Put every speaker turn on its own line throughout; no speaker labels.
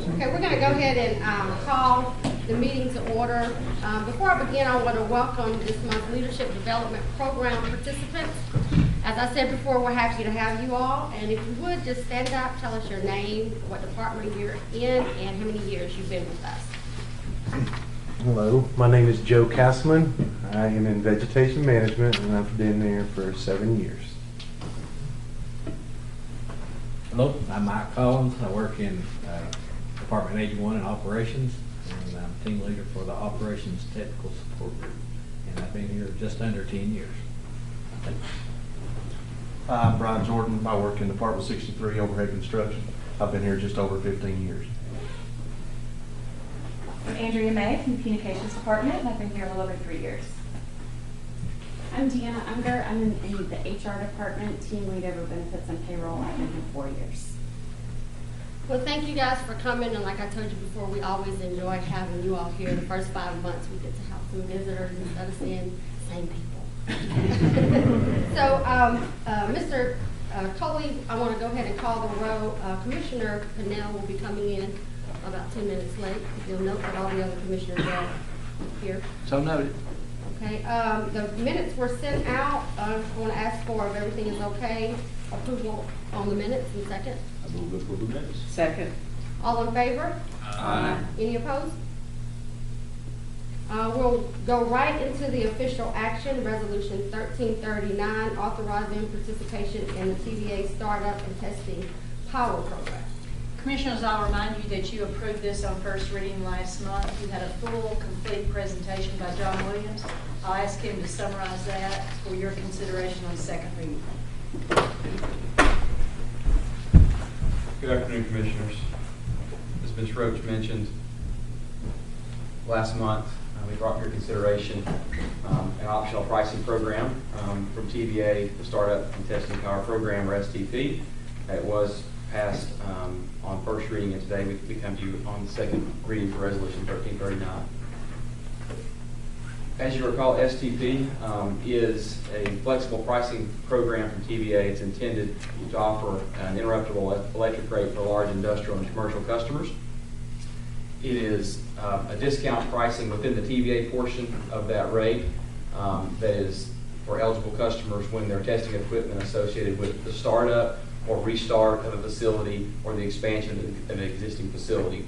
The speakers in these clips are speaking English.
Okay, we're going to go ahead and call the meeting to order. Before I begin, I want to welcome this month's Leadership Development Program participants. As I said before, we're happy to have you all. And if you would, just stand up, tell us your name, what department you're in, and how many years you've been with us.
Hello, my name is Joe Castleman. I am in vegetation management and I've been there for 7 years.
Hello, I'm Mike Collins. I work in Department 81 in operations, and I'm team leader for the operations technical support group. And I've been here just under 10 years.
I'm Brian Jordan. I work in Department 63 overhead construction. I've been here just over 15 years.
I'm Andrea May from the Communications Department, and I've been here a little over 3 years.
I'm Deanna Unger. I'm in the HR department, team lead over benefits and payroll. I've been here 4 years.
Well, thank you guys for coming. And like I told you before, we always enjoy having you all here. The first 5 months, we get to have some visitors instead of seeing the same people. So, Mr. Coley, I want to go ahead and call the roll. Commissioner Pennell will be coming in about 10 minutes late. You'll note that all the other commissioners are here.
So noted.
Okay, the minutes were sent out. I want to ask for, if everything is okay, approval on the minutes in second.
I move to approve the minutes.
Second.
All in favor?
Aye.
Any opposed? We'll go right into the official action, Resolution 1339, authorizing participation in the TVA Startup and Testing Power Program.
Commissioners, I'll remind you that you approved this on first reading last month. You had a full, complete presentation by John Williams. I'll ask him to summarize that for your consideration on second reading.
Good afternoon, Commissioners. As Ms. Roach mentioned, last month we brought for your consideration an optional pricing program from TVA, the Startup and Testing Power Program, or STP. It was passed on first reading, and today we come to you on the second reading for Resolution 1339. As you recall, STP is a flexible pricing program from TVA. It's intended to offer an interruptible electric rate for large industrial and commercial customers. It is a discount pricing within the TVA portion of that rate that is for eligible customers when they're testing equipment associated with the startup or restart of a facility or the expansion of an existing facility.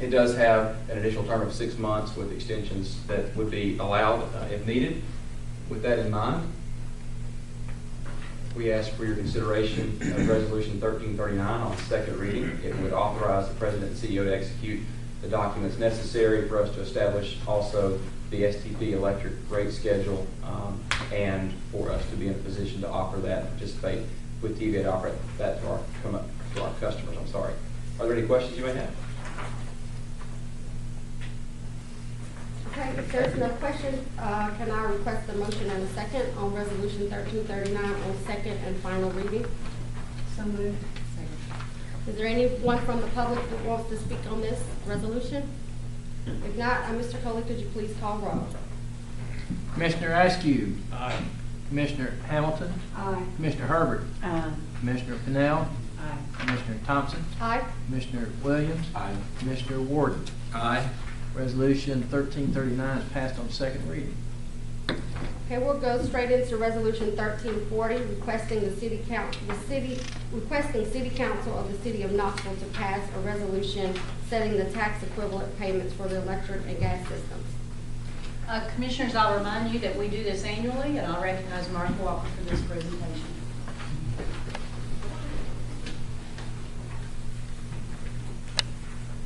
It does have an additional term of 6 months with extensions that would be allowed if needed. With that in mind, we ask for your consideration of Resolution 1339 on second reading. It would authorize the President and CEO to execute the documents necessary for us to establish also the STP electric rate schedule and for us to be in a position to offer that, participate with TVA to offer that to our customers. I'm sorry. Are there any questions you may have?
Okay, if there's no questions, can I request a motion and a second on Resolution 1339 on second and final reading?
So moved.
Is there anyone from the public that wants to speak on this resolution? If not, Mr. Coley, could you please call roll?
Commissioner Askew. Aye. Commissioner Hamilton.
Aye.
Commissioner Herbert.
Aye.
Commissioner Pennell.
Aye.
Commissioner Thompson.
Aye.
Commissioner Williams.
Aye.
Commissioner Warden.
Aye.
Resolution 1339 is passed on second reading.
Okay, we'll go straight into Resolution 1340, requesting City Council of the City of Knoxville to pass a resolution setting the tax equivalent payments for the electric and gas systems.
Commissioners, I'll remind you that we do this annually, and I'll recognize Mark Walker for this presentation.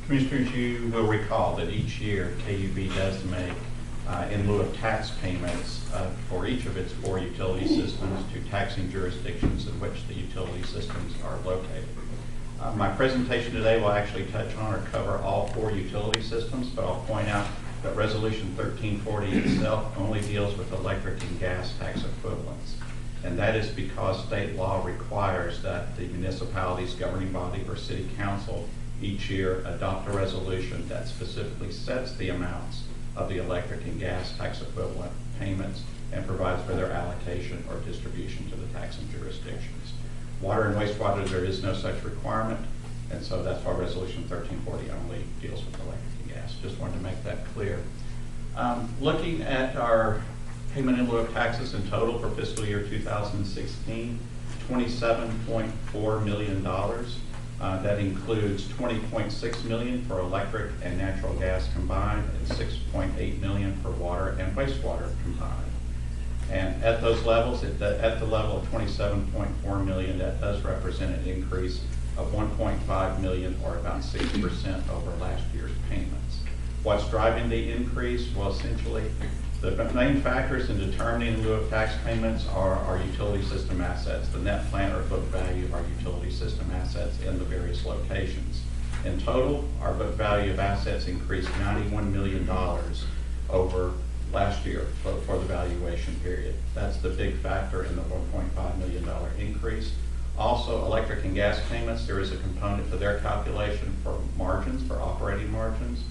Commissioners, you will recall that each year KUB does make, in lieu of tax payments for each of its 4 utility systems to taxing jurisdictions in which the utility systems are located. My presentation today will actually touch on or cover all 4 utility systems, but I'll point out that Resolution 1340 itself only deals with electric and gas tax equivalents. And that is because state law requires that the municipality's governing body or city council each year adopt a resolution that specifically sets the amounts of the electric and gas tax equivalent payments and provides for their allocation or distribution to the taxing jurisdictions. Water and wastewater, there is no such requirement. And so that's why Resolution 1340 only deals with electric and gas. Just wanted to make that clear. Looking at our payment in lieu of taxes in total for fiscal year 2016, $27.4 million. That includes $20.6 million for electric and natural gas combined and $6.8 million for water and wastewater combined. And at those levels, at the level of $27.4 million, that does represent an increase of $1.5 million, or about 6% over last year's payments. What's driving the increase? Well, essentially, the main factors in determining in lieu of tax payments are our utility system assets, the net plant or book value of our utility system assets in the various locations. In total, our book value of assets increased $91 million over last year for the valuation period. That's the big factor in the $1.5 million increase. Also, electric and gas payments, there is a component to their calculation for margins, for operating margins,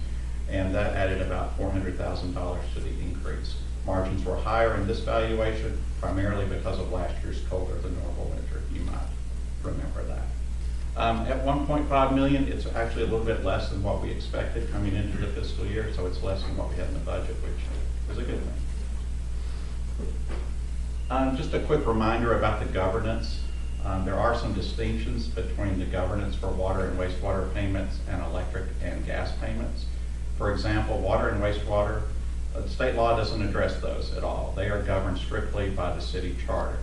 and that added about $400,000 to the increase. Margins were higher in this valuation, primarily because of last year's colder than normal winter. You might remember that. At $1.5 million, it's actually a little bit less than what we expected coming into the fiscal year, so it's less than what we had in the budget, which is a good thing. Just a quick reminder about the governance. There are some distinctions between the governance for water and wastewater payments and electric and gas payments. For example, water and wastewater, state law doesn't address those at all. They are governed strictly by the city charter.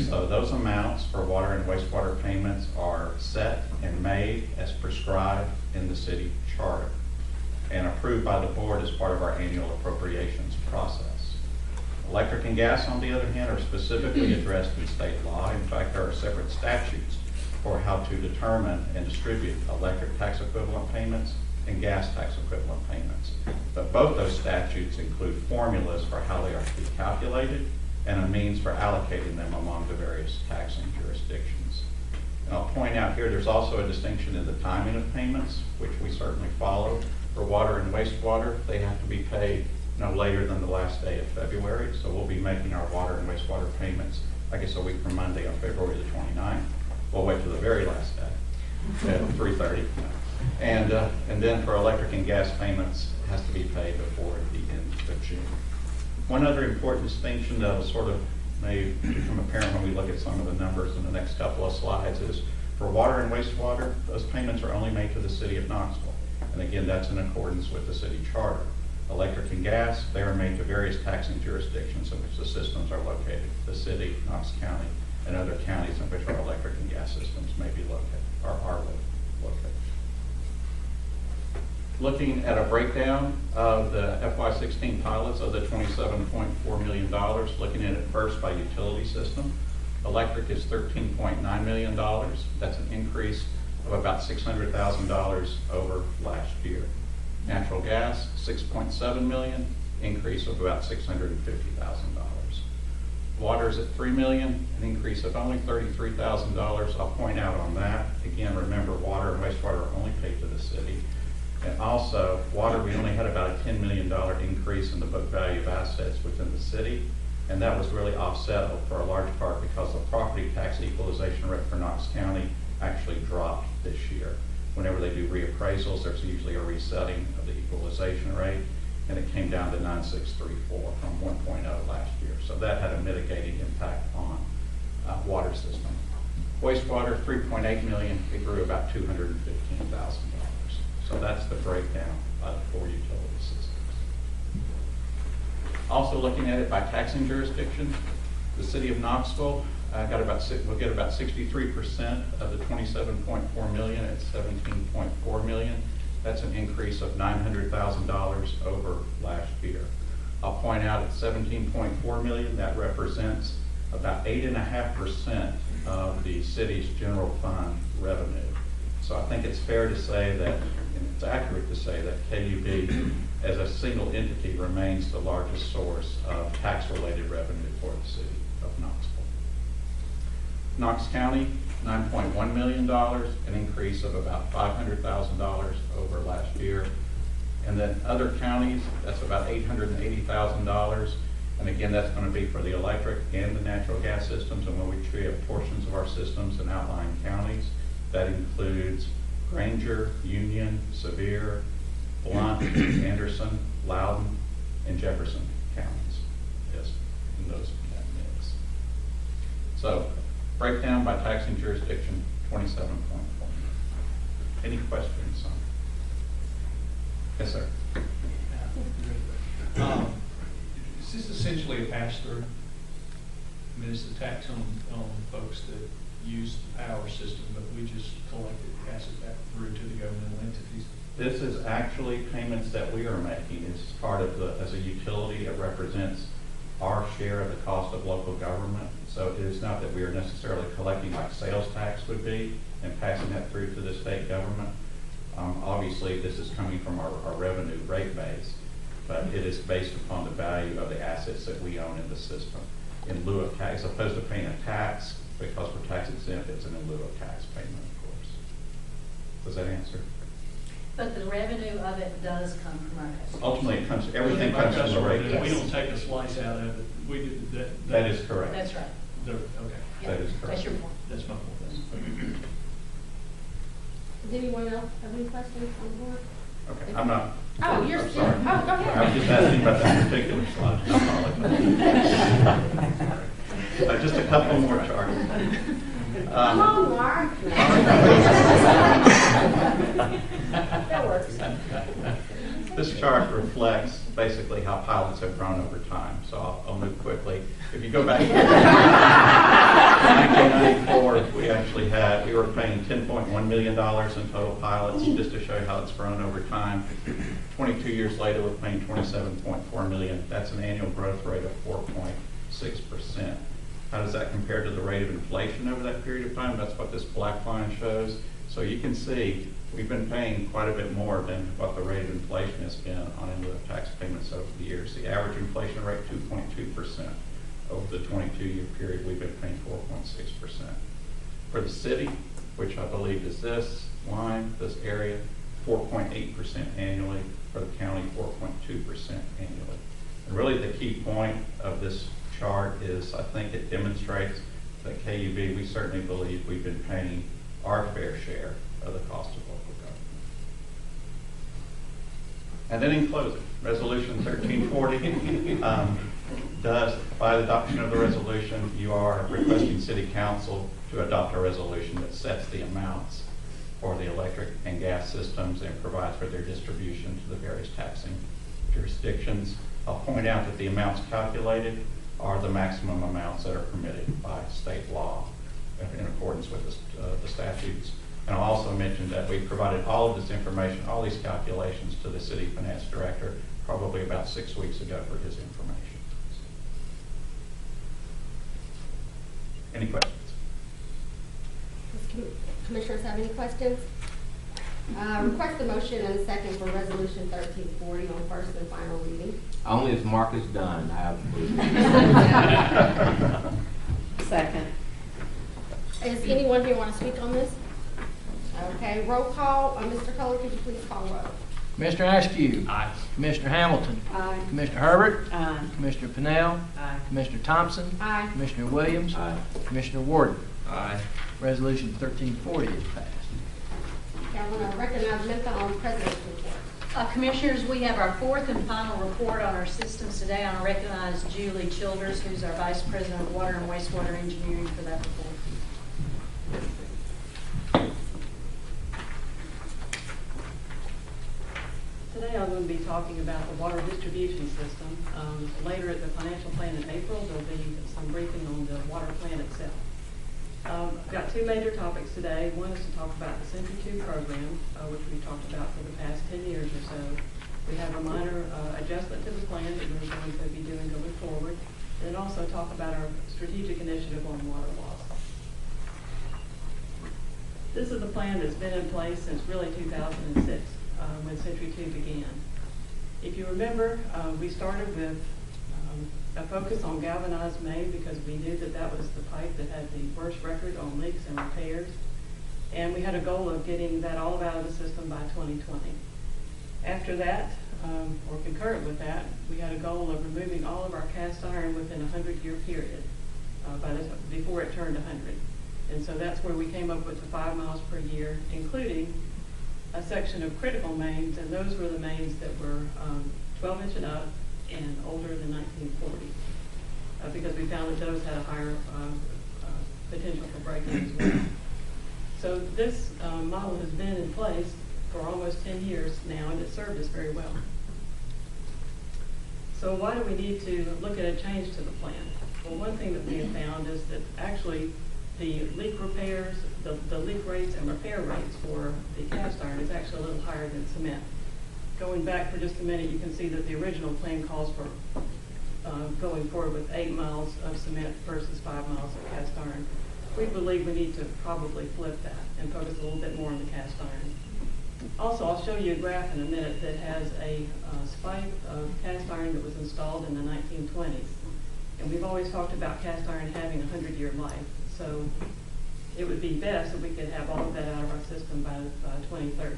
So those amounts for water and wastewater payments are set and made as prescribed in the city charter and approved by the board as part of our annual appropriations process. Electric and gas, on the other hand, are specifically addressed in state law. In fact, there are separate statutes for how to determine and distribute electric tax equivalent payments and gas tax equivalent payments. But both those statutes include formulas for how they are to be calculated and a means for allocating them among the various taxing jurisdictions. And I'll point out here, there's also a distinction in the timing of payments, which we certainly follow. For water and wastewater, they have to be paid no later than the last day of February. So we'll be making our water and wastewater payments, I guess, a week from Monday on February the 29th. We'll wait till the very last day at 3:30. And then for electric and gas payments, it has to be paid before the end of June. One other important distinction that will sort of may become apparent when we look at some of the numbers in the next couple of slides is for water and wastewater, those payments are only made to the city of Knoxville. And again, that's in accordance with the city charter. Electric and gas, they are made to various taxing jurisdictions in which the systems are located. The city, Knox County, and other counties in which our electric and gas systems may be located, or are located. Looking at a breakdown of the FY16 pilots of the $27.4 million, looking at it first by utility system. Electric is $13.9 million. That's an increase of about $600,000 over last year. Natural gas, $6.7 million, increase of about $650,000. Water is at $3 million, an increase of only $33,000. I'll point out on that, again, remember water and wastewater are only paid to the city. And also, water, we only had about a $10 million increase in the book value of assets within the city. And that was really offset for a large part because the property tax equalization rate for Knox County actually dropped this year. Whenever they do reappraisals, there's usually a resetting of the equalization rate, and it came down to 9,634 from 1.0 last year. So that had a mitigating impact on water system. Wastewater, $3.8 million, it grew about $215,000. So that's the breakdown by the four utility systems. Also looking at it by taxing jurisdiction, the city of Knoxville will get about 63% of the $27.4 million at $17.4 million. That's an increase of $900,000 over last year. I'll point out at $17.4 million, that represents about 8.5% of the city's general fund revenue. So I think it's fair to say that, and it's accurate to say that KUB as a single entity remains the largest source of tax-related revenue for the city of Knoxville. Knox County, $9.1 million, an increase of about $500,000 over last year. And then other counties, that's about $880,000. And again, that's going to be for the electric and the natural gas systems. And when we treat portions of our systems in outlying counties, that includes Granger, Union, Sevier, Blunt, Anderson, Loudoun, and Jefferson counties. Yes, in those that mix. So, breakdown by taxing jurisdiction, 27.4. Any questions on? Yes, sir.
Is this essentially a pass-through? I mean, it's the tax on folks that use the power system, but we just collect it, pass it back through to the governmental entities?
This is actually payments that we are making. It's part of the, as a utility, it represents our share of the cost of local government. So it is not that we are necessarily collecting like sales tax would be and passing that through to the state government. Obviously, this is coming from our revenue rate base, but it is based upon the value of the assets that we own in the system. In lieu of tax, as opposed to paying a tax, because we're tax exempt, it's an in lieu of tax payment, of course. Does that answer?
But the revenue of it does come from our customers.
Ultimately, it comes, everything
Our
comes from the
customer,
rate
We
base.
don't take a slice out of it. We do that.
That is correct.
That's right.
Okay.
Yeah,
That is correct.
That's your point.
That's my point.
Does anyone else have any questions on the board?
Okay, I'm not.
Oh, you're
I'm
still,
sorry.
oh, go ahead.
I was just asking about that particular slide. I apologize. Just a couple more charts.
Come on, Mark. That works.
This chart reflects basically how pilots have grown over time, so I'll move quickly. If you go back to 1994, we were paying $10.1 million in total pilots, just to show you how it's grown over time. 22 years later, we're paying $27.4 million. That's an annual growth rate of 4.6%. How does that compare to the rate of inflation over that period of time? That's what this black line shows. So you can see we've been paying quite a bit more than what the rate of inflation has been on in lieu of tax payments over the years. The average inflation rate, 2.2%. Over the 22-year period, we've been paying 4.6%. For the city, which I believe is this line, this area, 4.8% annually. For the county, 4.2% annually. And really the key point of this chart is I think it demonstrates that KUB, we certainly believe we've been paying our fair share of the cost of local government. And then in closing, Resolution 1340 does, by the adoption of the resolution, you are requesting City Council to adopt a resolution that sets the amounts for the electric and gas systems and provides for their distribution to the various taxing jurisdictions. I'll point out that the amounts calculated are the maximum amounts that are permitted by state law in accordance with the statutes. And I'll also mention that we provided all of this information, all these calculations to the City Finance Director probably about 6 weeks ago for his information. Any questions?
Does Commissioners have any questions? Request a motion and a second for Resolution 1340 on first and final reading.
Only if Mark is done, I have.
Second.
Does anyone here want to speak on this? Okay, roll call. Mr. Kohler, could you please call roll?
Commissioner Askew.
Aye.
Commissioner Hamilton.
Aye.
Commissioner Herbert.
Aye.
Commissioner Pennell.
Aye.
Commissioner Thompson.
Aye.
Commissioner Williams.
Aye.
Commissioner Warden.
Aye.
Resolution 1340 is passed.
Okay, I want to recognize Mintha on President's report.
Commissioners, we have our fourth and final report on our systems today. I want to recognize Julie Childers, who's our Vice President of Water and Wastewater Engineering, for that report.
Today I'm going to be talking about the water distribution system. Later at the financial plan in April, there'll be some briefing on the water plan itself. I've got two major topics today. One is to talk about the Century 2 program, which we've talked about for the past 10 years or so. We have a minor adjustment to the plan that we're going to be doing going forward. And then also talk about our strategic initiative on water loss. This is the plan that's been in place since really 2006. When Century 2 began. If you remember, we started with a focus on galvanized main because we knew that that was the pipe that had the worst record on leaks and repairs. And we had a goal of getting that all out of the system by 2020. After that, or concurrent with that, we had a goal of removing all of our cast iron within a 100-year period before it turned 100. And so that's where we came up with the 5 miles per year, including a section of critical mains, and those were the mains that were 12-inch and up and older than 1940, because we found that those had a higher potential for break-in as well. So this model has been in place for almost 10 years now, and it served us very well. So why do we need to look at a change to the plan? Well, one thing that we have found is that actually the leak repairs, the leak rates and repair rates for the cast iron is actually a little higher than cement. Going back for just a minute, you can see that the original plan calls for going forward with 8 miles of cement versus 5 miles of cast iron. We believe we need to probably flip that and focus a little bit more on the cast iron. Also, I'll show you a graph in a minute that has a spike of cast iron that was installed in the 1920s. And we've always talked about cast iron having a 100-year life. So it would be best if we could have all of that out of our system by 2030.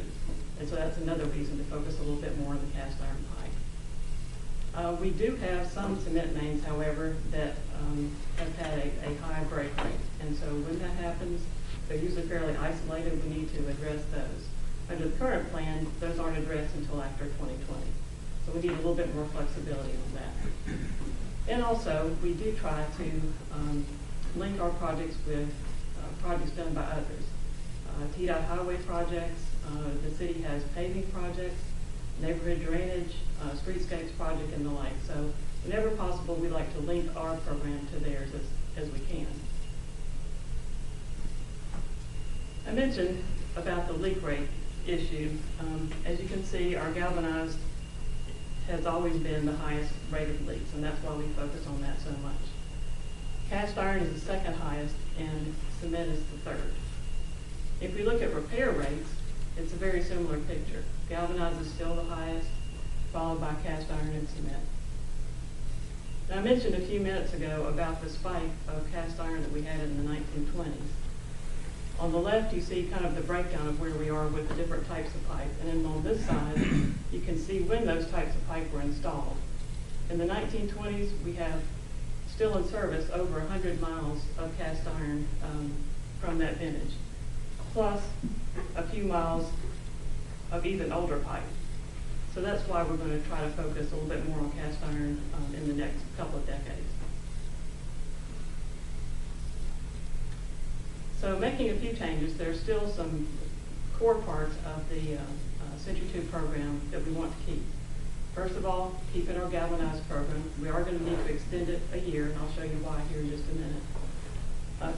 And so that's another reason to focus a little bit more on the cast iron pipe. We do have some cement mains, however, that have had a high break rate. And so when that happens, they're usually fairly isolated. We need to address those. Under the current plan, those aren't addressed until after 2020. So we need a little bit more flexibility on that. And also, we do try to link our projects with projects done by others. TDOT highway projects, the city has paving projects, neighborhood drainage, streetscapes project, and the like. So whenever possible, we like to link our program to theirs as we can. I mentioned about the leak rate issue. As you can see, our galvanized has always been the highest rate of leaks, and that's why we focus on that so much. Cast iron is the second highest, and cement is the third. If we look at repair rates, it's a very similar picture. Galvanized is still the highest, followed by cast iron and cement. Now, I mentioned a few minutes ago about the spike of cast iron that we had in the 1920s. On the left, you see kind of the breakdown of where we are with the different types of pipe. And then on this side, you can see when those types of pipe were installed. In the 1920s, we have still in service over 100 miles of cast iron from that vintage, plus a few miles of even older pipe. So that's why we're going to try to focus a little bit more on cast iron in the next couple of decades. So making a few changes, there's still some core parts of the Century 2 program that we want to keep. First of all, keeping our galvanized program. We are going to need to extend it a year, and I'll show you why here in just a minute.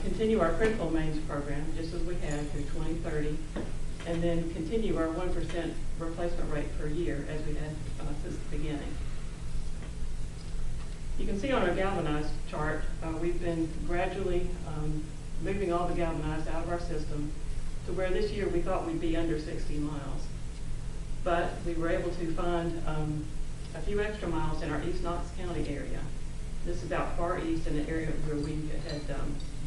Continue our critical mains program, just as we have through 2030, and then continue our 1% replacement rate per year as we had since the beginning. You can see on our galvanized chart, we've been gradually moving all the galvanized out of our system to where this year we thought we'd be under 60 miles. But we were able to find a few extra miles in our East Knox County area. This is out far east in an area where we had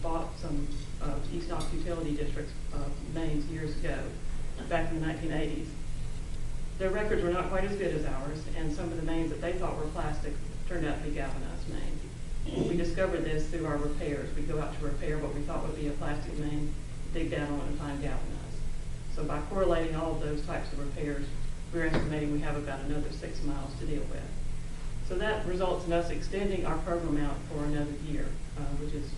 bought some East Knox Utility District's mains years ago, back in the 1980s. Their records were not quite as good as ours, and some of the mains that they thought were plastic turned out to be galvanized mains. We discovered this through our repairs. We go out to repair what we thought would be a plastic main, dig down on it and find galvanized. So by correlating all of those types of repairs, we're estimating we have about another 6 miles to deal with. So that results in us extending our program out for another year, which is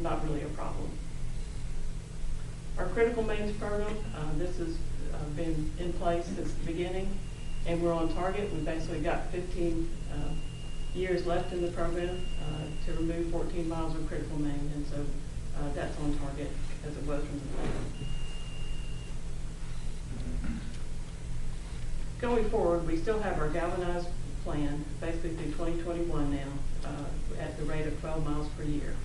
not really a problem. Our critical mains program, this has been in place since the beginning, and we're on target. We've basically got 15 years left in the program to remove 14 miles of critical main, and so that's on target as it was from the beginning. Going forward, we still have our galvanized plan, basically through 2021 now, at the rate of 12 miles per year.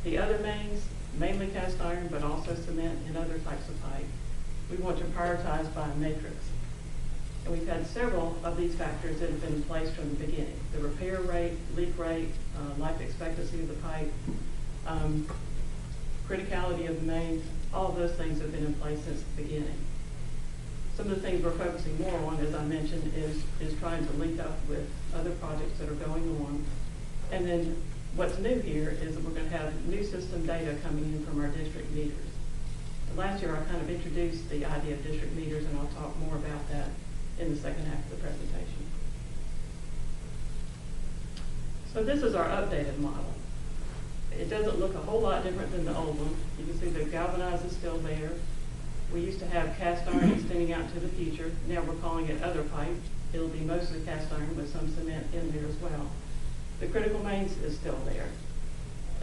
The other mains, mainly cast iron, but also cement and other types of pipe, we want to prioritize by matrix. And we've had several of these factors that have been in place from the beginning. The repair rate, leak rate, life expectancy of the pipe, criticality of the main, all of those things have been in place since the beginning. Some of the things we're focusing more on, as I mentioned, is trying to link up with other projects that are going on. And then what's new here is that we're going to have new system data coming in from our district meters. Last year, I kind of introduced the idea of district meters, and I'll talk more about that in the second half of the presentation. So this is our updated model. It doesn't look a whole lot different than the old one. You can see the galvanized is still there. We used to have cast iron extending out to the future. Now we're calling it other pipe. It'll be mostly cast iron with some cement in there as well. The critical mains is still there.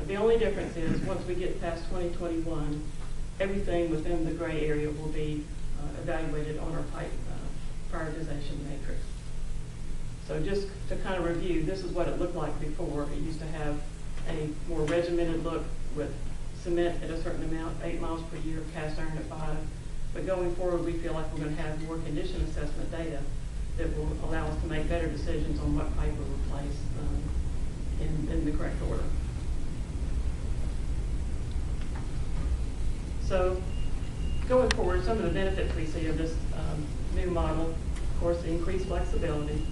The only difference is once we get past 2021, everything within the gray area will be evaluated on our pipe prioritization matrix. So just to kind of review, this is what it looked like before. It used to have a more regimented look with cement at a certain amount, 8 miles per year, cast iron at 5. But going forward, we feel like we're going to have more condition assessment data that will allow us to make better decisions on what pipe we'll replace in the correct order. So going forward, some of the benefits we see of this new model, of course, the increased flexibility.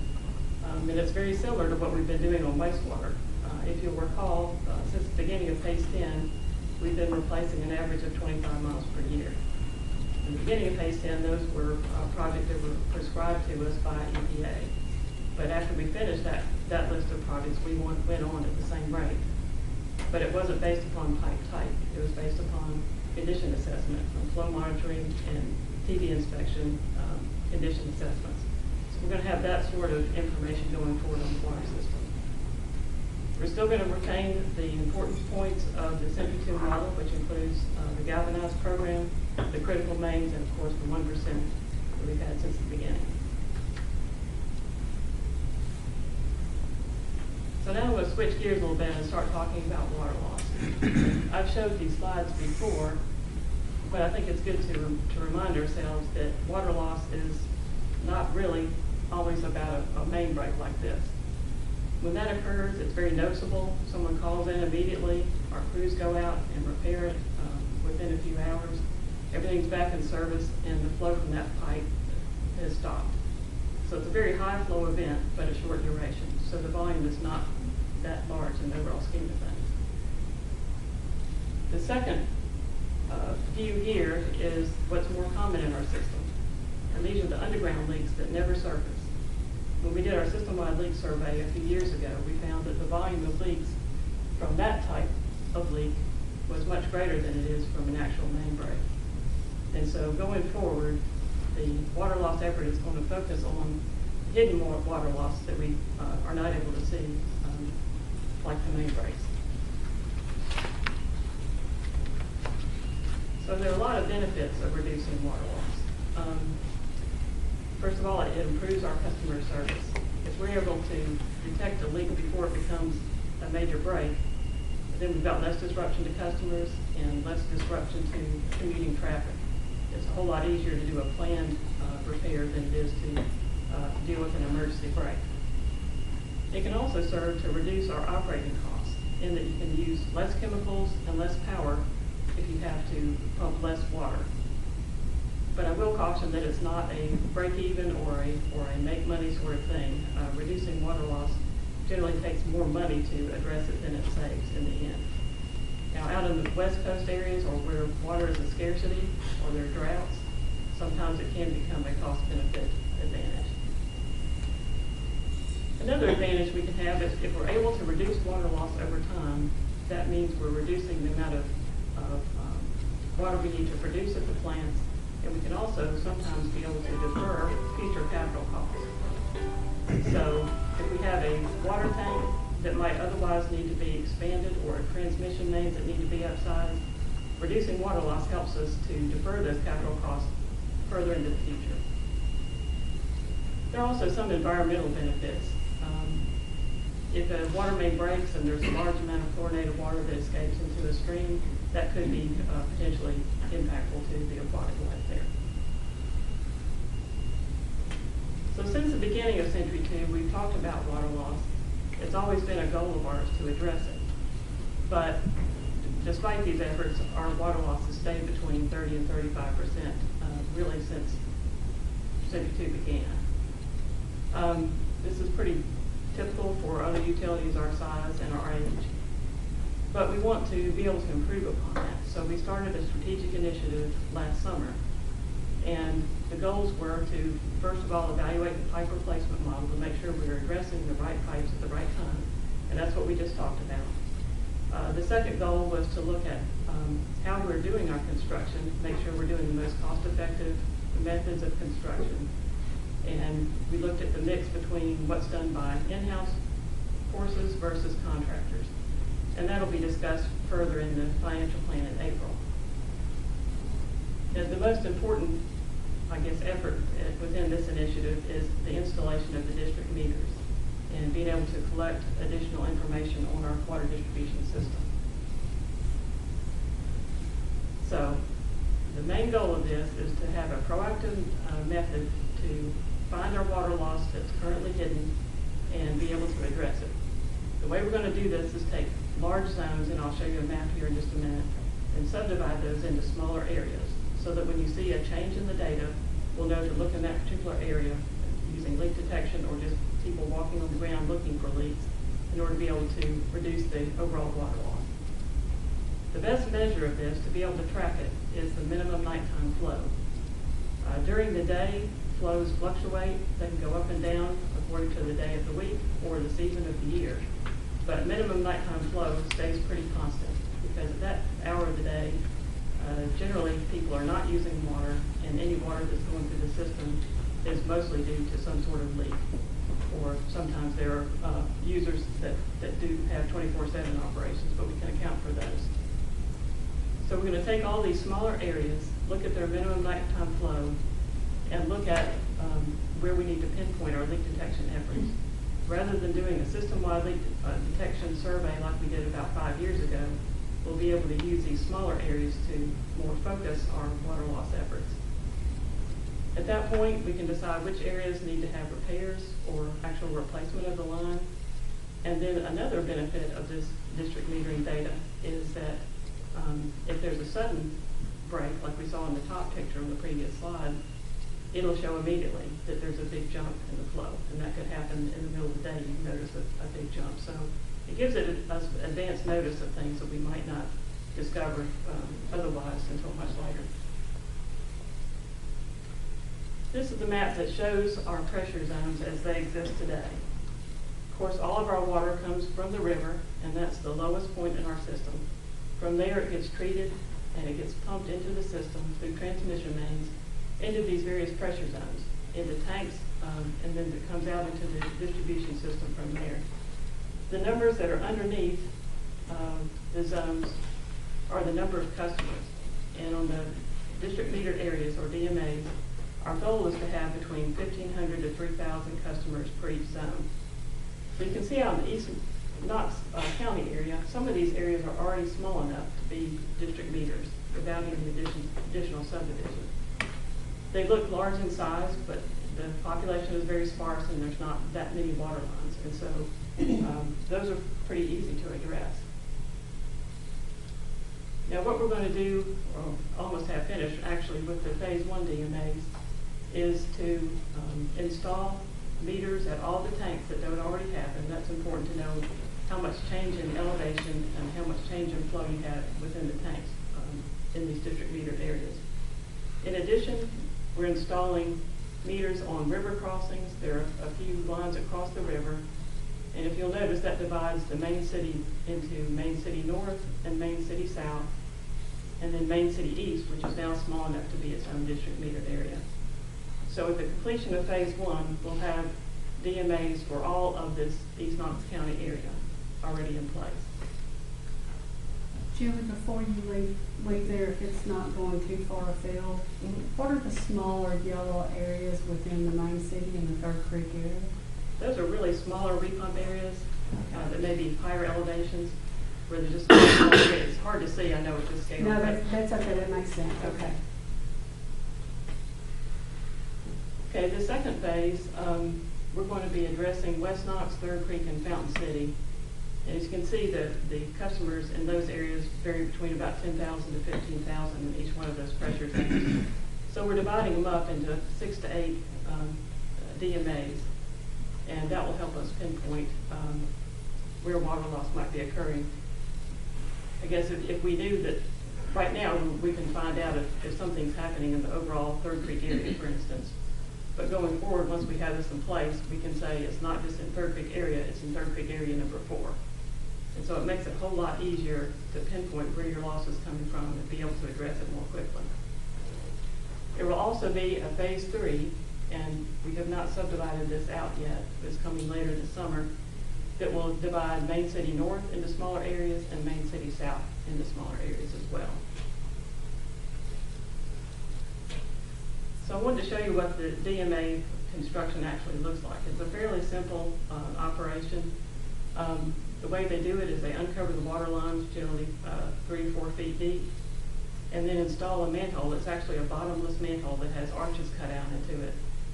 And it's very similar to what we've been doing on wastewater. If you'll recall, since the beginning of phase 10, we've been replacing an average of 25 miles per year. In the beginning of phase 10, those were projects that were prescribed to us by EPA. But after we finished that list of projects, we went on at the same rate. But it wasn't based upon pipe type. It was based upon condition assessment, from flow monitoring and TV inspection condition assessments. So we're going to have that sort of information going forward on the water system. We're still going to retain the important points of the Century 2 model, which includes the galvanized program, the critical mains, and of course the 1% that we've had since the beginning. So now I'm going to switch gears a little bit and start talking about water loss. I've showed these slides before, but I think it's good to remind ourselves that water loss is not really always about a main break like this. When that occurs, it's very noticeable. Someone calls in immediately. Our crews go out and repair it within a few hours. Everything's back in service, and the flow from that pipe has stopped. So it's a very high flow event, but a short duration. So the volume is not that large in the overall scheme of things. The second view here is what's more common in our system. And these are the underground leaks that never surface. When we did our system-wide leak survey a few years ago, we found that the volume of leaks from that type of leak was much greater than it is from an actual main break. And so going forward, the water loss effort is going to focus on hidden water loss that we are not able to see, like the main breaks. So there are a lot of benefits of reducing water loss. First of all, it improves our customer service. If we're able to detect a leak before it becomes a major break, then we've got less disruption to customers and less disruption to commuting traffic. It's a whole lot easier to do a planned repair than it is to deal with an emergency break. It can also serve to reduce our operating costs in that you can use less chemicals and less power if you have to pump less water. But I will caution that it's not a break-even or a make-money sort of thing. Reducing water loss generally takes more money to address it than it saves in the end. Now, out in the West Coast areas or where water is a scarcity or there are droughts, sometimes it can become a cost-benefit advantage. Another advantage we can have is if we're able to reduce water loss over time, that means we're reducing the amount of water we need to produce at the plants, and we can also sometimes be able to defer future capital costs. So if we have a water tank that might otherwise need to be expanded or transmission mains that need to be upsized, reducing water loss helps us to defer those capital costs further into the future. There are also some environmental benefits. If a water main breaks and there's a large amount of chlorinated water that escapes into a stream, that could be potentially impactful to the aquatic life there. So since the beginning of Century 2, we've talked about water loss. It's always been a goal of ours to address it. But despite these efforts, our water loss has stayed between 30 and 35%, really since Century 2 began. This is pretty typical for other utilities our size and our age. But we want to be able to improve upon that. So we started a strategic initiative last summer. And the goals were to, first of all, evaluate the pipe replacement model to make sure we were addressing the right pipes at the right time. And that's what we just talked about. The second goal was to look at how we're doing our construction, make sure we're doing the most cost-effective methods of construction. And we looked at the mix between what's done by in-house forces versus contractors. And that'll be discussed further in the financial plan in April. And the most important, I guess, effort within this initiative is the installation of the district meters and being able to collect additional information on our water distribution system. So the main goal of this is to have a proactive method to find our water loss that's currently hidden and be able to address it. The way we're going to do this is take large zones, and I'll show you a map here in just a minute, and subdivide those into smaller areas so that when you see a change in the data, we'll know to look in that particular area using leak detection or just people walking on the ground looking for leaks in order to be able to reduce the overall water loss. The best measure of this, to be able to track it, is the minimum nighttime flow. During the day, flows fluctuate. They can go up and down according to the day of the week or the season of the year. But minimum nighttime flow stays pretty constant because at that hour of the day, generally people are not using water, and any water that's going through the system is mostly due to some sort of leak. Or sometimes there are users that do have 24/7 operations, but we can account for those. So we're going to take all these smaller areas, look at their minimum nighttime flow, and look at where we need to pinpoint our leak detection efforts. Rather than doing a system-wide leak detection survey like we did about 5 years ago, we'll be able to use these smaller areas to more focus our water loss efforts. At that point, we can decide which areas need to have repairs or actual replacement of the line. And then another benefit of this district metering data is that if there's a sudden break, like we saw in the top picture on the previous slide, it'll show immediately that there's a big jump in the flow. And that could happen in the middle of the day. You can notice a big jump. So it gives us advance notice of things that we might not discover otherwise until much later. This is the map that shows our pressure zones as they exist today. Of course, all of our water comes from the river, and that's the lowest point in our system. From there, it gets treated, and it gets pumped into the system through transmission mains into these various pressure zones, into tanks, and then it comes out into the distribution system from there. The numbers that are underneath the zones are the number of customers. And on the district metered areas, or DMAs, our goal is to have between 1,500 to 3,000 customers per each zone. So you can see out in the East Knox County area, some of these areas are already small enough to be district meters without any additional subdivision. They look large in size, but the population is very sparse and there's not that many water lines. And so those are pretty easy to address. Now what we're going to do, or almost have finished actually, with the phase 1 DMAs is to install meters at all the tanks that don't already have, and that's important to know how much change in elevation and how much change in flow you have within the tanks in these district metered areas. In addition, we're installing meters on river crossings. There are a few lines across the river, and if you'll notice, that divides the main city into Main City North and Main City South, and then Main City East, which is now small enough to be its own district metered area. So at the completion of phase 1, we'll have DMAs for all of this East Knox County area already in place.
Julie, before you leave there, if it's not going too far afield, what are the smaller yellow areas within the main city and the Third Creek area?
Those are really smaller repump areas that may be higher elevations where they're just it's hard to see, I know, with this scale.
No, that's okay, that makes sense. Okay.
Okay, the second phase, we're going to be addressing West Knox, Third Creek, and Fountain City. And as you can see, the customers in those areas vary between about 10,000 to 15,000 in each one of those pressure zones. So we're dividing them up into 6 to 8 DMAs, and that will help us pinpoint where water loss might be occurring. I guess if we knew that, right now, we can find out if something's happening in the overall Third Creek area, for instance. But going forward, once we have this in place, we can say it's not just in Third Creek area, it's in Third Creek area number 4. And so it makes it a whole lot easier to pinpoint where your loss is coming from and be able to address it more quickly. There will also be a phase 3, and we have not subdivided this out yet. It's coming later this summer, that will divide Main City North into smaller areas and Main City South into smaller areas as well. So I wanted to show you what the DMA construction actually looks like. It's a fairly simple operation. The way they do it is they uncover the water lines, generally 3 to 4 feet deep, and then install a manhole. It's actually a bottomless manhole that has arches cut out into it.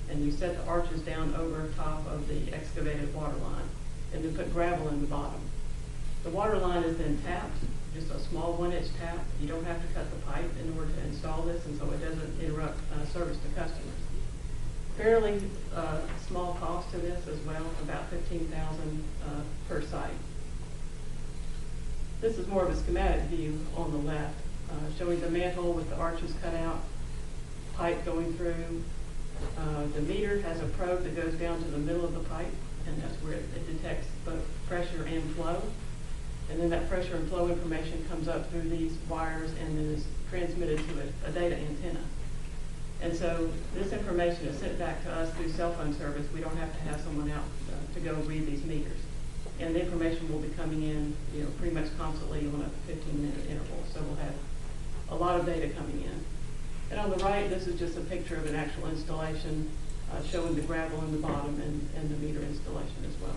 And you set the arches down over top of the excavated water line, and then put gravel in the bottom. The water line is then tapped, just a small 1-inch tap. You don't have to cut the pipe in order to install this, and so it doesn't interrupt service to customers. Fairly small cost to this as well, about $15,000 per site. This is more of a schematic view on the left, showing the manhole with the arches cut out, pipe going through. The meter has a probe that goes down to the middle of the pipe, and that's where it detects both pressure and flow. And then that pressure and flow information comes up through these wires and then is transmitted to a data antenna. And so this information is sent back to us through cell phone service. We don't have to have someone out to go read these meters. And the information will be coming in, pretty much constantly on a 15-minute interval. So we'll have a lot of data coming in. And on the right, this is just a picture of an actual installation showing the gravel in the bottom and the meter installation as well.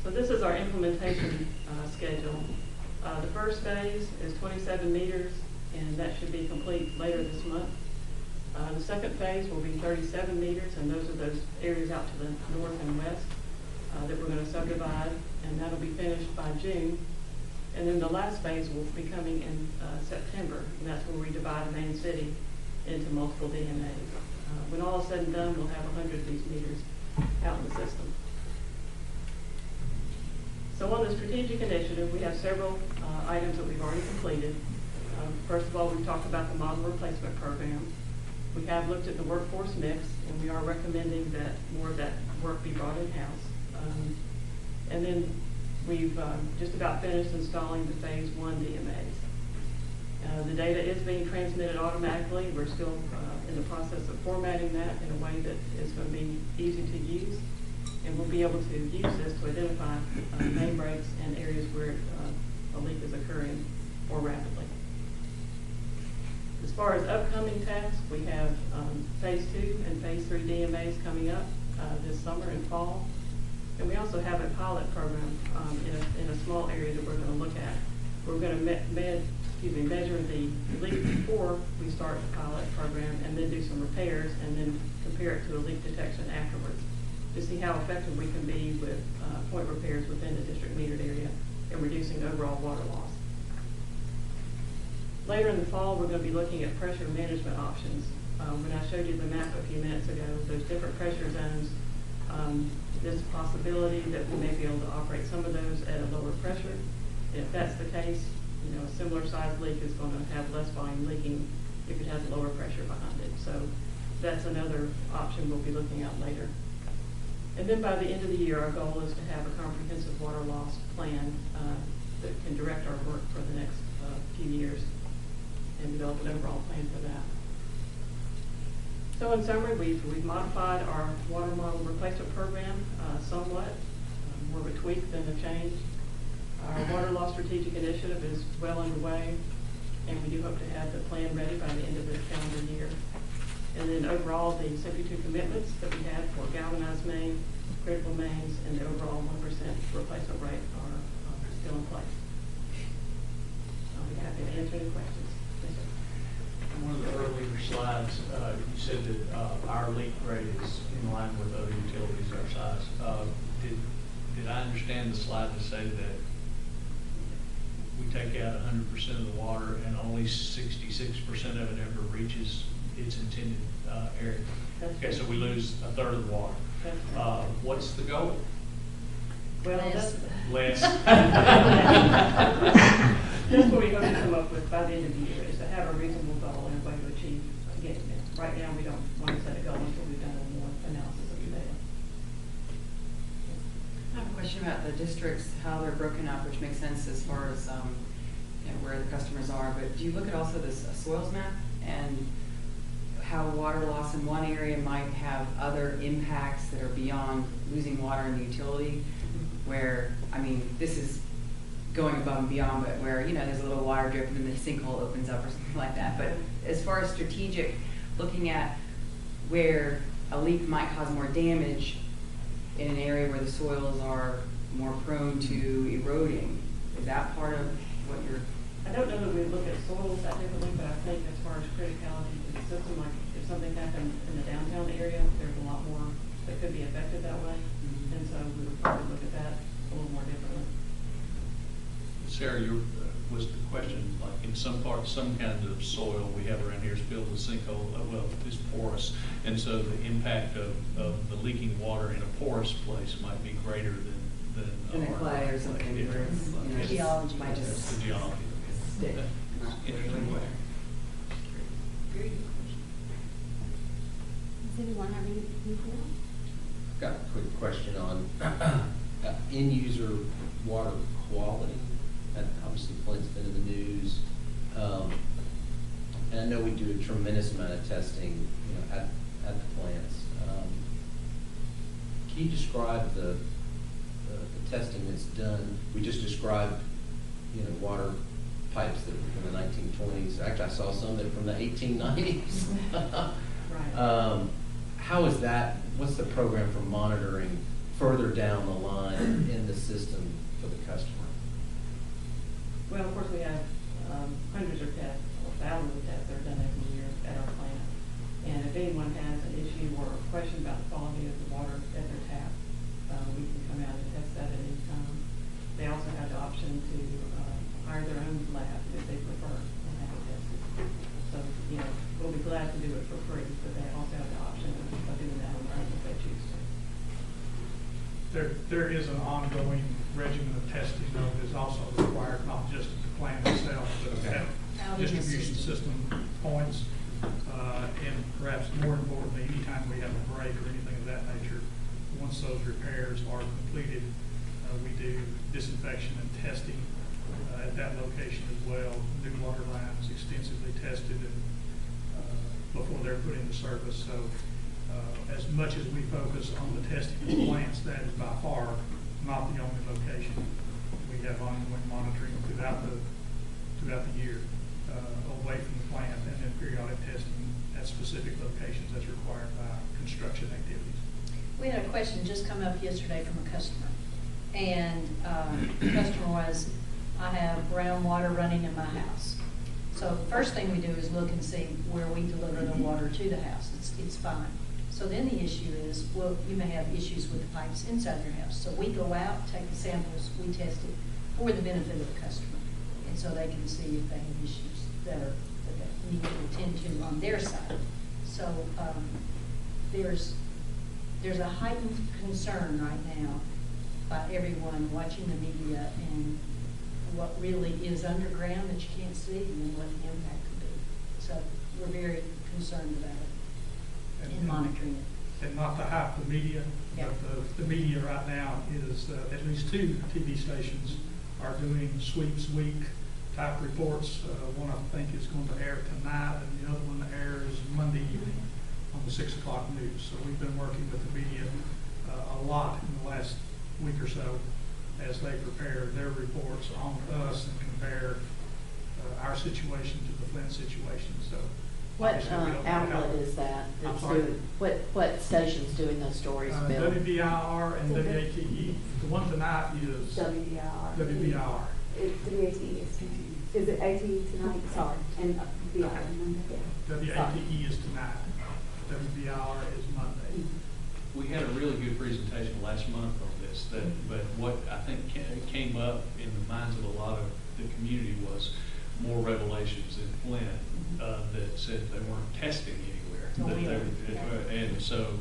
So this is our implementation schedule. The first phase is 27 meters, and that should be complete later this month. The second phase will be 37 meters, and those are those areas out to the north and west that we're going to subdivide, and that'll be finished by June. And then the last phase will be coming in September, and that's where we divide Main City into multiple DMAs. When all is said and done, we'll have 100 of these meters out in the system. So on the strategic initiative, we have several items that we've already completed. First of all, we've talked about the model replacement program. We have looked at the workforce mix, and we are recommending that more of that work be brought in-house. And then we've just about finished installing the phase 1 DMAs. The data is being transmitted automatically. We're still in the process of formatting that in a way that is going to be easy to use. And we'll be able to use this to identify main breaks and areas where a leak is occurring more rapidly. As far as upcoming tasks, we have phase 2 and phase 3 DMAs coming up this summer and fall. And we also have a pilot program in a small area that we're going to look at. We're going to measure the leak before we start the pilot program, and then do some repairs, and then compare it to a leak detection afterwards to see how effective we can be with point repairs within the district metered area and reducing overall water loss. Later in the fall, we're going to be looking at pressure management options. When I showed you the map a few minutes ago, those different pressure zones, there's a possibility that we may be able to operate some of those at a lower pressure. And if that's the case, a similar size leak is going to have less volume leaking if it has lower pressure behind it. So that's another option we'll be looking at later. And then by the end of the year, our goal is to have a comprehensive water loss plan that can direct our work for the next few years and develop an overall plan for that. So in summary, we've modified our water model replacement program somewhat, more of a tweak than a change. Our water loss strategic initiative is well underway, and we do hope to have the plan ready by the end of this calendar year. And then overall, the 72 commitments that we had for galvanized main, critical mains, and the overall 1% replacement rate are still in place. I'll be happy to answer any questions. Yes, sir.
On one of the earlier slides, you said that our leak rate is in line with other utilities our size. Did I understand the slide to say that we take out 100% of the water and only 66% of it ever reaches its intended area?
That's
Okay, so we lose a third of the water. What's the goal?
Well, that's,
Less.
that's what we hope to come up with by the end of the year, is to have a reasonable goal and a way to achieve getting there. Right now, we don't want to set a goal until we've done a more analysis of the data.
I have a question about the districts, how they're broken up, which makes sense as far as where the customers are. But do you look at also this soils map and how water loss in one area might have other impacts that are beyond losing water in the utility? Where, I mean, this is going above and beyond, but where, you know, there's a little water drip and then the sinkhole opens up or something like that. But as far as strategic, looking at where a leak might cause more damage in an area where the soils are more prone to eroding, is that part of what you're?
I don't know that we look at soils that differently, but I think as far as criticality to the system, like if something happened in the downtown area, there's a lot more that could be affected that way.
Mm-hmm.
And so we would probably look at that a little more differently.
Sarah, was the question, like in some parts, some kind of soil we have around here is filled with sinkhole, well, it's porous, and so the impact of the leaking water in a porous place might be greater than
In a clay or something where it's, you know,
Geology.
might
That's
just
the geology.
stick. Not
Interesting way.
Very good question.
Does anyone have anything else?
I've got a quick question on end user water quality. And obviously Flint's been in the news. And I know we do a tremendous amount of testing, you know, at the plants. Can you describe the testing that's done? We just described, you know, water pipes that were from the 1920s. Actually, I saw some that are from the 1890s.
Right.
How is that? What's the program for monitoring further down the line in the system for the customer?
Well, of course, we have hundreds of tests, or thousands of tests that are done every year at our plant. And if anyone has an issue or a question about the quality of the water at their tap, we can come out and test that at any time. They also have the option to hire their own lab if they prefer and have it tested. So, you know, we'll be glad to do it for free, but they also have the option of doing that on their own if they choose to.
There is an ongoing regimen of testing, though, that is also required, not just at the plant itself, but at distribution system points. And perhaps more importantly, anytime we have a break or anything of that nature, once those repairs are completed, we do disinfection and testing at that location as well. New water lines extensively tested and before they're put into service. So as much as we focus on the testing of the plants, that is by far not the only location. We have ongoing monitoring throughout the year away from the plant, and then periodic testing at specific locations as required by construction activities.
We had a question just come up yesterday from a customer. And the customer was, I have brown water running in my house. So the first thing we do is look and see where we deliver the water to the house. It's fine. So then the issue is, well, you may have issues with the pipes inside your house. So we go out, take the samples, we test it for the benefit of the customer. And so they can see if they have issues that they need to attend to on their side. So there's a heightened concern right now by everyone watching the media and what really is underground that you can't see and then what the impact could be. So we're very concerned about it and monitoring it.
And not to hype the media,
Yeah.
but the media right now is, at least 2 TV stations are doing sweeps week type reports. One I think is going to air tonight, and the other one airs Monday evening on the 6 o'clock news. So we've been working with the media a lot in the last week or so as they prepare their reports on us and compare our situation to the Flint situation. So
what
obviously we don't know how-
outlet is that?
I'm
that's
sorry?
doing- What station's doing those stories, Bill?
WBIR and WATE. The one tonight is
WBIR.
WBIR.
WATE is it AT tonight? Sorry, and BIR Monday.
WATE is tonight. WBIR is Monday. We had a really good presentation last month on this, but what I think came up in the minds of a lot of the community was more revelations in Flint that said they weren't testing anywhere. And so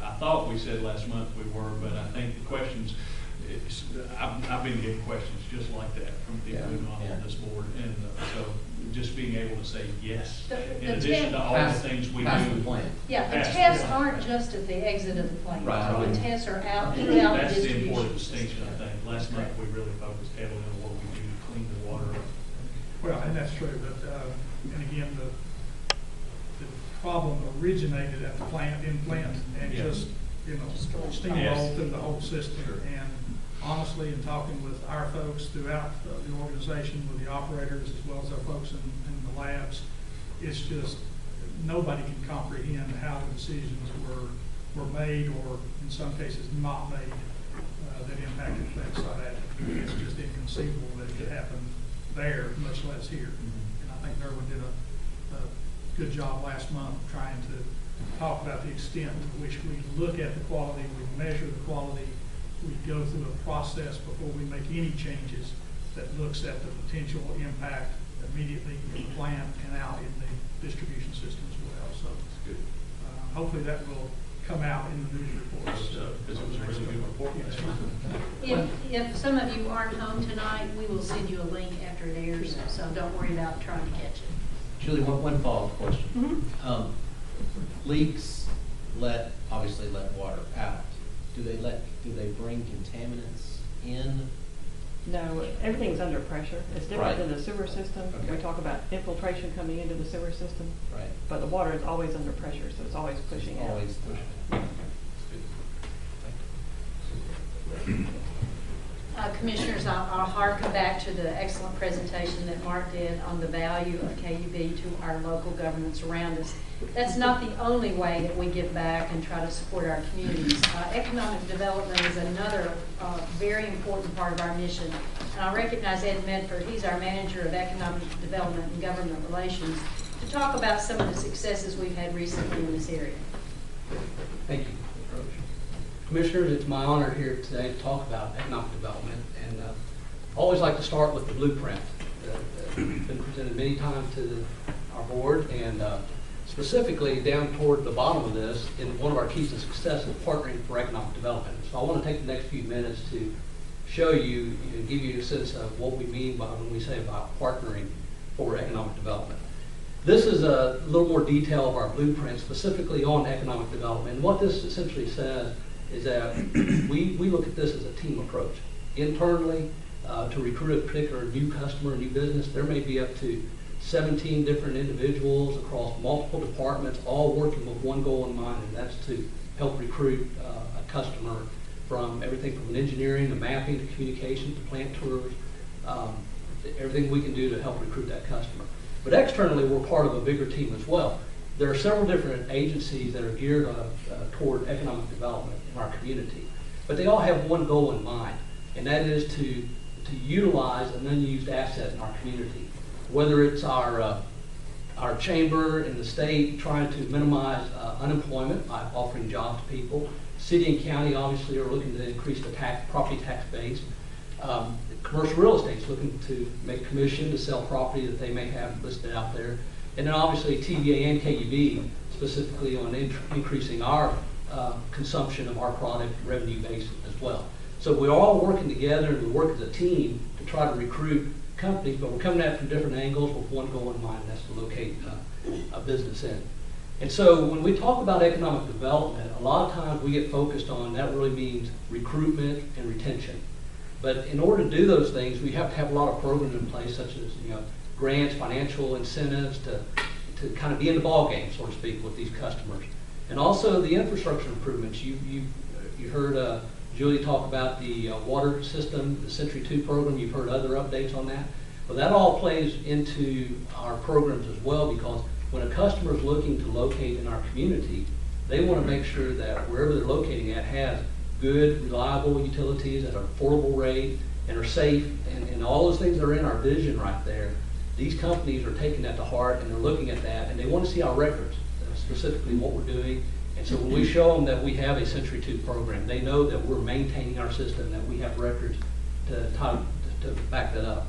I thought we said last month we were, but I think the questions I've been getting questions just like that from people who are not on this board, and so just being able to say yes, in addition to all the things we do.
Yeah, the tests aren't just at the exit of the plant.
Right.
The tests are out throughout the
That's the
distribution.
important distinction, I think. Last month, we really focused heavily on what we do to clean the water up.
Well, and that's true, but, and again, the problem originated at the plant, and just, steamrolled through the whole system. And honestly, in talking with our folks throughout the organization, with the operators as well as our folks in the labs, it's just, nobody can comprehend how the decisions were made, or in some cases not made, that impacted that site. It's just inconceivable that it could happen there, much less here. And I think Derwin did a good job last month trying to talk about the extent to which we look at the quality, we measure the quality, we go through a process before we make any changes that looks at the potential impact immediately in the plant and out in the distribution system as well. So hopefully that will come out in the news reports.
Because it was a really good report.
If some of you aren't home tonight, we will send you a link after it airs, so don't worry about trying to catch it.
Julie, one follow-up question. Leaks obviously let water out. Do they bring contaminants in?
No, everything's under pressure. It's different
Right.
than the sewer system.
Okay.
We talk about infiltration coming into the sewer system.
Right.
But the water is always under pressure, so it's always pushing out.
Always pushing.
Commissioners, I'll harken back to the excellent presentation that Mark did on the value of KUB to our local governments around us. That's not the only way that we give back and try to support our communities. Economic development is another very important part of our mission. And I recognize Ed Medford, he's our Manager of Economic Development and Government Relations, to talk about some of the successes we've had recently in this area.
Thank you. Commissioners, it's my honor here today to talk about economic development, and I always like to start with the blueprint that's been presented many times to our board, and specifically down toward the bottom of this, in one of our keys to success is partnering for economic development. So I want to take the next few minutes to show you and give you a sense of what we mean by when we say about partnering for economic development. This is a little more detail of our blueprint specifically on economic development. And what this essentially says is that we look at this as a team approach. Internally, to recruit a particular new customer, new business, there may be up to 17 different individuals across multiple departments, all working with one goal in mind, and that's to help recruit a customer from everything from engineering to mapping to communication to plant tours, everything we can do to help recruit that customer. But externally, we're part of a bigger team as well. There are several different agencies that are geared toward economic development in our community, but they all have one goal in mind, and that is to utilize an unused asset in our community. Whether it's our chamber in the state trying to minimize unemployment by offering jobs to people, city and county obviously are looking to increase the property tax base. Commercial real estate is looking to make commission to sell property that they may have listed out there. And then obviously TVA and KUB specifically on increasing our consumption of our product revenue base as well. So we're all working together and we work as a team to try to recruit companies, but we're coming at it from different angles with one goal in mind, and that's to locate a business in. And so when we talk about economic development, a lot of times we get focused on that really means recruitment and retention. But in order to do those things, we have to have a lot of programs in place, such as grants, financial incentives to kind of be in the ball game, so to speak, with these customers. And also the infrastructure improvements. You heard Julie talk about the water system, the Century 2 program. You've heard other updates on that. Well, that all plays into our programs as well, because when a customer is looking to locate in our community, they want to make sure that wherever they're locating at has good, reliable utilities at an affordable rate and are safe, and all those things that are in our vision right there. These companies are taking that to heart, and they're looking at that, and they want to see our records, specifically what we're doing. And so when we show them that we have a Century 2 program, they know that we're maintaining our system, that we have records to back that up.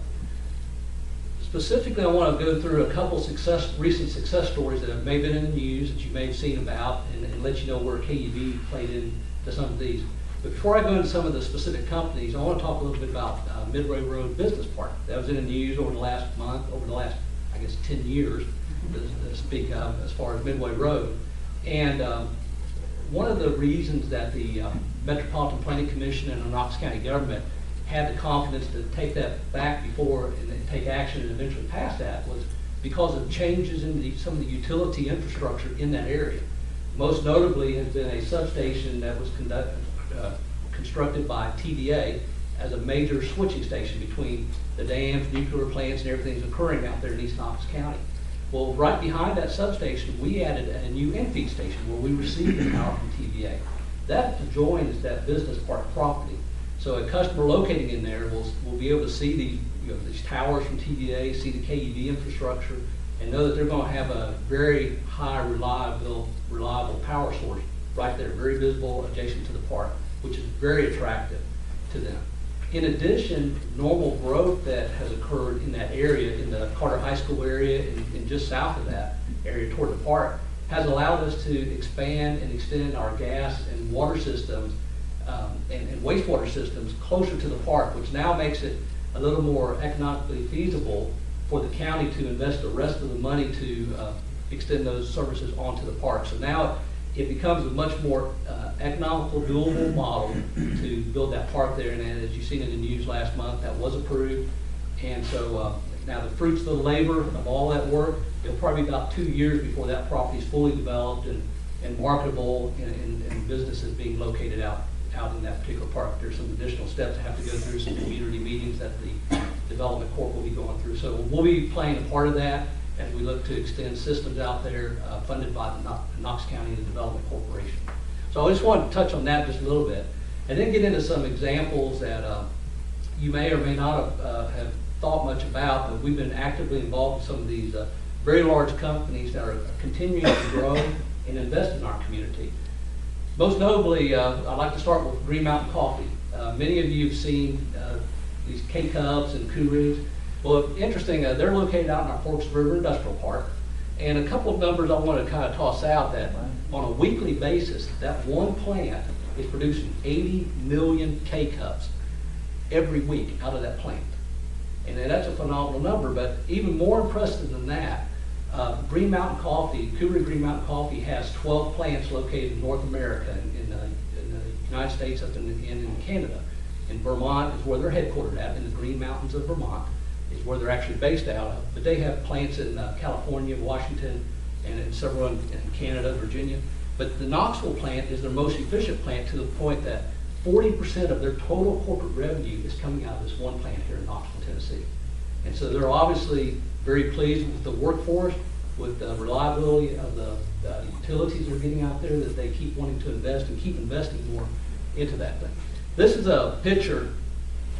Specifically, I want to go through a couple recent success stories that have maybe been in the news that you may have seen about, and let you know where KUB played into some of these. But before I go into some of the specific companies, I want to talk a little bit about Midway Road Business Park. That was in the news over the last month, over the last, I guess, 10 years, to speak of, as far as Midway Road. And one of the reasons that the Metropolitan Planning Commission and the Knox County government had the confidence to take that back before and then take action and eventually pass that was because of changes in some of the utility infrastructure in that area. Most notably has been a substation that was constructed by TVA as a major switching station between the dams, nuclear plants, and everything's occurring out there in East Knox County. Well, right behind that substation, we added a new in-feed station where we receive the power from TVA. That adjoins that business park property. So a customer locating in there will be able to see these towers from TVA, see the KUB infrastructure, and know that they're going to have a very high reliable power source right there, very visible adjacent to the park, which is very attractive to them. In addition, normal growth that has occurred in that area, in the Carter High School area and just south of that area toward the park, has allowed us to expand and extend our gas and water systems and wastewater systems closer to the park, which now makes it a little more economically feasible for the county to invest the rest of the money to extend those services onto the park. So now it becomes a much more economical, doable model to build that park there. And as you've seen in the news last month, that was approved. And so now the fruits of the labor of all that work, it'll probably be about 2 years before that property is fully developed and marketable and businesses being located out in that particular park. There's some additional steps that have to go through, some community meetings that the Development Corp will be going through. So we'll be playing a part of that as we look to extend systems out there funded by the Knox County and the Development Corporation. So I just wanted to touch on that just a little bit, and then get into some examples that you may or may not have thought much about, but we've been actively involved in some of these very large companies that are continuing to grow and invest in our community. Most notably, I'd like to start with Green Mountain Coffee. Many of you have seen these KUBs and KUBs. Well, interesting, they're located out in our Forks River Industrial Park. And a couple of numbers I want to kind of toss out that on a weekly basis, that one plant is producing 80 million K-Cups every week out of that plant. And that's a phenomenal number, but even more impressive than that, Green Mountain Coffee, KUB Green Mountain Coffee has 12 plants located in North America, in the United States, up in Canada. In Vermont is where they're headquartered at, in the Green Mountains of Vermont is where they're actually based out of. But they have plants in California, Washington, and several in Canada, Virginia. But the Knoxville plant is their most efficient plant, to the point that 40% of their total corporate revenue is coming out of this one plant here in Knoxville, Tennessee. And so they're obviously very pleased with the workforce, with the reliability of the utilities they're getting out there, that they keep wanting to invest and keep investing more into that thing. This is a picture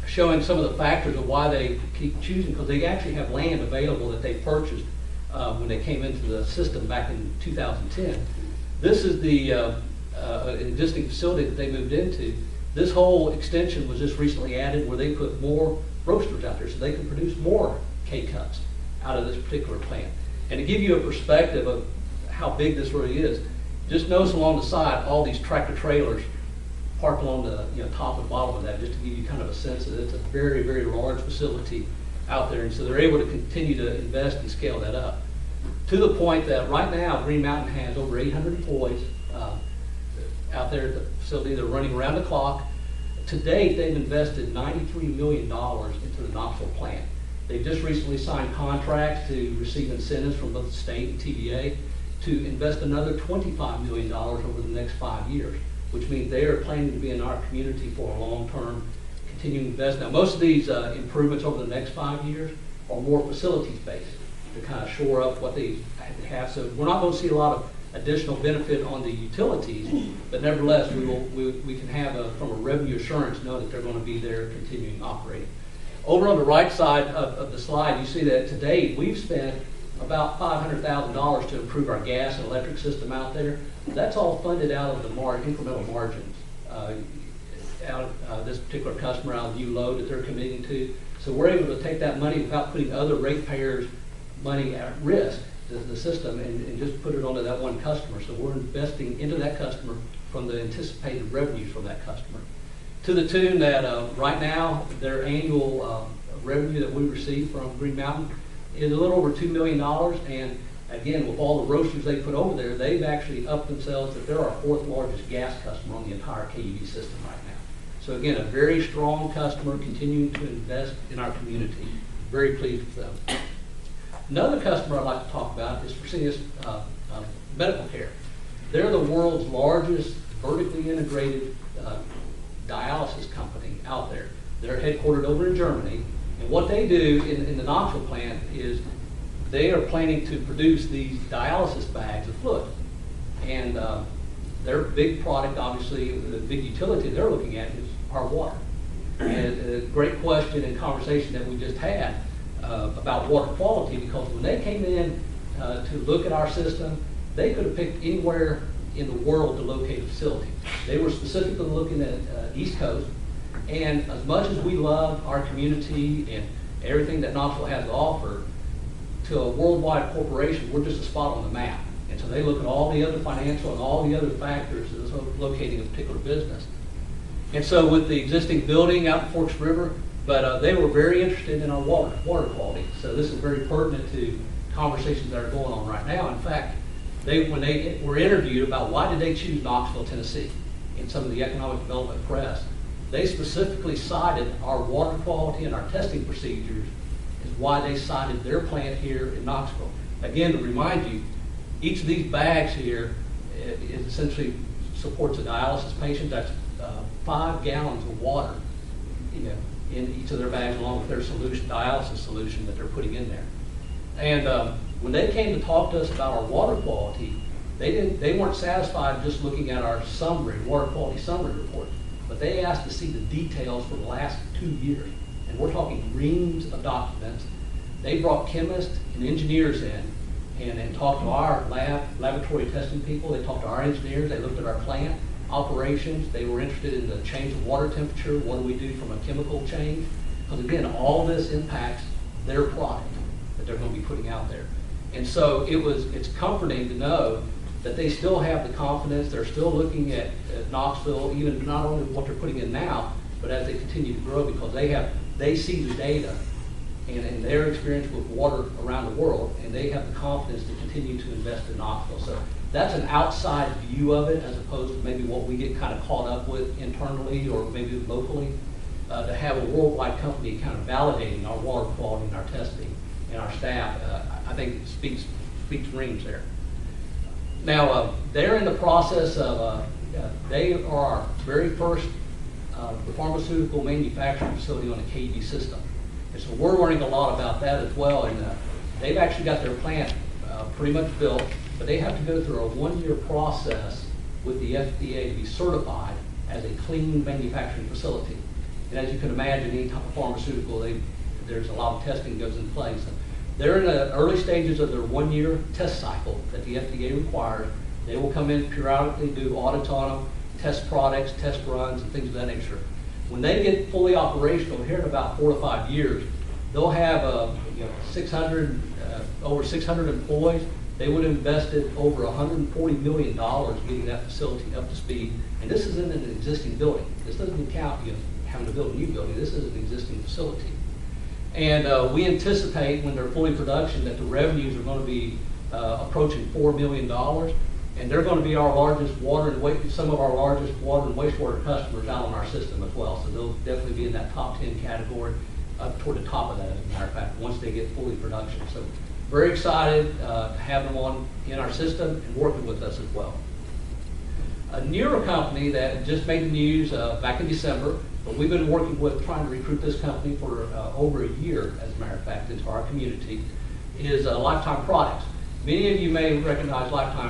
showing some of the factors of why they keep choosing, because they actually have land available that they purchased when they came into the system back in 2010. This is the existing facility that they moved into. This whole extension was just recently added where they put more roasters out there so they can produce more K-Cups out of this particular plant. And to give you a perspective of how big this really is, just notice along the side all these tractor trailers parked along the top and bottom of that, just to give you kind of a sense that it's a very, very large facility out there. And so they're able to continue to invest and scale that up, to the point that right now Green Mountain has over 800 employees out there at the facility. They're running around the clock. To date, they've invested $93 million into the Knoxville plant. They've just recently signed contracts to receive incentives from both the state and TVA to invest another $25 million over the next 5 years, which means they are planning to be in our community for a long-term continuing investment. Now, most of these improvements over the next 5 years are more facilities-based to kind of shore up what they have. So we're not going to see a lot of additional benefit on the utilities, but nevertheless, we can have, from a revenue assurance, know that they're going to be there continuing operating. Over on the right side of the slide, you see that to date we've spent about $500,000 to improve our gas and electric system out there. That's all funded out of the incremental margins. Out of this particular customer, out of the new load that they're committing to. So we're able to take that money without putting other ratepayers' money at risk the system and just put it onto that one customer. So we're investing into that customer from the anticipated revenues from that customer. To the tune that right now, their annual revenue that we receive from Green Mountain is a little over $2 million. And again, with all the roasters they put over there, they've actually upped themselves that they're our 4th largest gas customer on the entire KUB system right now. So again, a very strong customer continuing to invest in our community. Very pleased with them. Another customer I'd like to talk about is Fresenius Medical Care. They're the world's largest vertically integrated dialysis company out there. They're headquartered over in Germany. And what they do in the Knoxville plant is they are planning to produce these dialysis bags of fluid. And their big product, obviously, the big utility they're looking at is our water. And a great question and conversation that we just had about water quality, because when they came in to look at our system, they could have picked anywhere in the world to locate a facility. They were specifically looking at East Coast, and as much as we love our community and everything that Knoxville has to offer, to a worldwide corporation, we're just a spot on the map. And so they look at all the other financial and all the other factors as locating a particular business. And so with the existing building out in Forks River, but they were very interested in our water quality. So this is very pertinent to conversations that are going on right now. In fact, when they were interviewed about why did they choose Knoxville, Tennessee, in some of the economic development press, they specifically cited our water quality and our testing procedures as why they cited their plant here in Knoxville. Again, to remind you, each of these bags here is essentially supports a dialysis patient. That's 5 gallons of water, in each of their bags, along with their dialysis solution that they're putting in there. And when they came to talk to us about our water quality, they weren't satisfied just looking at our water quality summary report, but they asked to see the details for the last 2 years. And we're talking reams of documents. They brought chemists and engineers in and talked to our laboratory testing people. They talked to our engineers. They looked at our plant operations. They were interested in the change of water temperature. What do we do from a chemical change? Because again, all this impacts their product that they're going to be putting out there. And so it's comforting to know that they still have the confidence. They're still looking at Knoxville, even not only what they're putting in now, but as they continue to grow, because they see the data and their experience with water around the world, and they have the confidence to continue to invest in Knoxville. So that's an outside view of it, as opposed to maybe what we get kind of caught up with internally or maybe locally. To have a worldwide company kind of validating our water quality and our testing and our staff, I think it speaks reams there. Now, they're in the process of, they are our very first pharmaceutical manufacturing facility on the KUB system. And so we're learning a lot about that as well. And they've actually got their plant pretty much built, but they have to go through a 1-year process with the FDA to be certified as a clean manufacturing facility. And as you can imagine, any type of pharmaceutical, there's a lot of testing goes in place. So they're in the early stages of their 1-year test cycle that the FDA requires. They will come in periodically, do audits on them, test products, test runs, and things of that nature. When they get fully operational here in about 4 to 5 years, they'll have over 600 employees. They would have invested over $140 million getting that facility up to speed. And this is in an existing building. This doesn't count having to build a new building. This is an existing facility. And we anticipate when they're fully production that the revenues are going to be approaching $4 million. And they're going to be our largest some of our largest water and wastewater customers out on our system as well. So they'll definitely be in that top 10 category, up toward the top of that, as a matter of fact, once they get fully production. So very excited to have them in our system and working with us as well. A newer company that just made the news back in December, but we've been working with trying to recruit this company for over a year, as a matter of fact, into our community, is Lifetime Products. Many of you may recognize Lifetime